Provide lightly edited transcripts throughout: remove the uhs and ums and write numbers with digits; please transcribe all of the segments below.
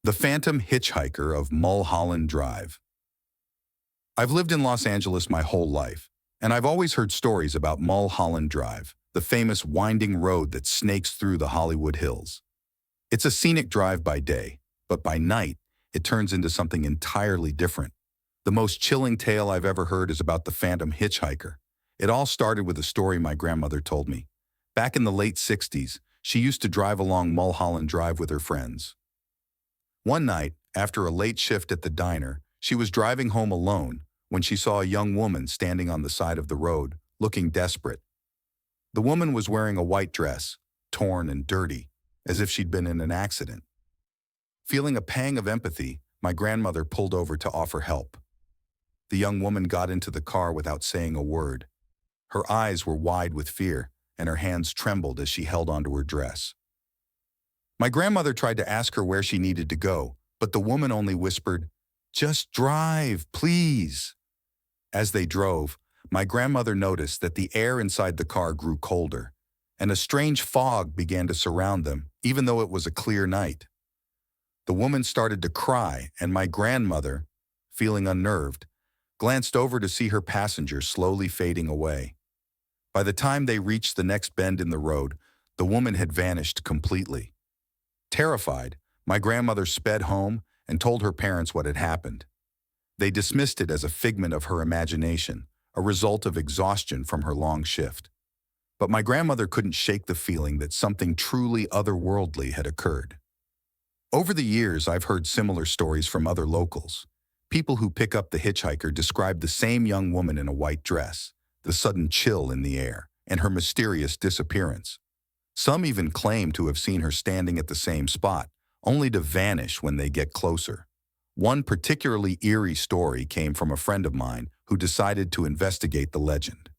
The Phantom Hitchhiker of Mull Holland Drive. I've lived in Los Angeles my whole life, and I've always heard stories about Mull Holland Drive, the famous winding road that snakes through the Hollywood Hills. It's a scenic drive by day, but by night, it turns into something entirely different. The most chilling tale I've ever heard is about the Phantom Hitchhiker. It all started with a story my grandmother told me. Back in the late 60s, she used to drive along Mull Holland Drive with her friends. One night, after a late shift at the diner, she was driving home alone when she saw a young woman standing on the side of the road, looking desperate. The woman was wearing a white dress, torn and dirty, as if she'd been in an accident. Feeling a pang of empathy, my grandmother pulled over to offer help. The young woman got into the car without saying a word. Her eyes were wide with fear, and her hands trembled as she held onto her dress. My grandmother tried to ask her where she needed to go, but the woman only whispered, "Just drive, please." As they drove, my grandmother noticed that the air inside the car grew colder, and a strange fog began to surround them, even though it was a clear night. The woman started to cry, and my grandmother, feeling unnerved, glanced over to see her passenger slowly fading away. By the time they reached the next bend in the road, the woman had vanished completely. Terrified, my grandmother sped home and told her parents what had happened. They dismissed it as a figment of her imagination, a result of exhaustion from her long shift. But my grandmother couldn't shake the feeling that something truly otherworldly had occurred. Over the years, I've heard similar stories from other locals. People who pick up the hitchhiker describe the same young woman in a white dress, the sudden chill in the air, and her mysterious disappearance. Some even claim to have seen her standing at the same spot, only to vanish when they get closer. One particularly eerie story came from a friend of mine who decided to investigate the legend.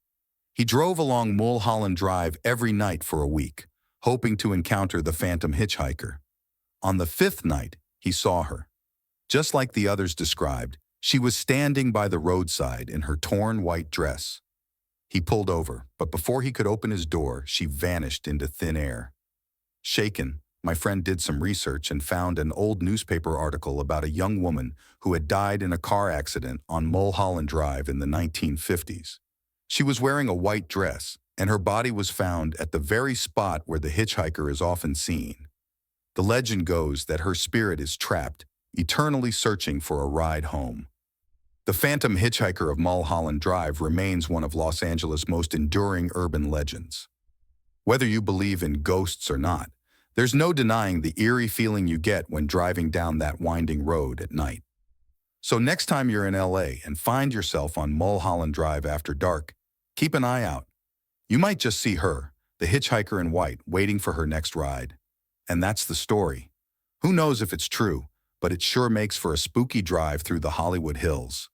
He drove along Mull Holland Drive every night for a week, hoping to encounter the Phantom Hitchhiker. On the fifth night, he saw her. Just like the others described, she was standing by the roadside in her torn white dress. He pulled over, but before he could open his door, she vanished into thin air. Shaken, my friend did some research and found an old newspaper article about a young woman who had died in a car accident on Mull Holland Drive in the 1950s. She was wearing a white dress, and her body was found at the very spot where the hitchhiker is often seen. The legend goes that her spirit is trapped, eternally searching for a ride home. The Phantom Hitchhiker of Mull Holland Drive remains one of Los Angeles' most enduring urban legends. Whether you believe in ghosts or not, there's no denying the eerie feeling you get when driving down that winding road at night. So next time you're in LA and find yourself on Mull Holland Drive after dark, keep an eye out. You might just see her, the hitchhiker in white, waiting for her next ride. And that's the story. Who knows if it's true, but it sure makes for a spooky drive through the Hollywood Hills.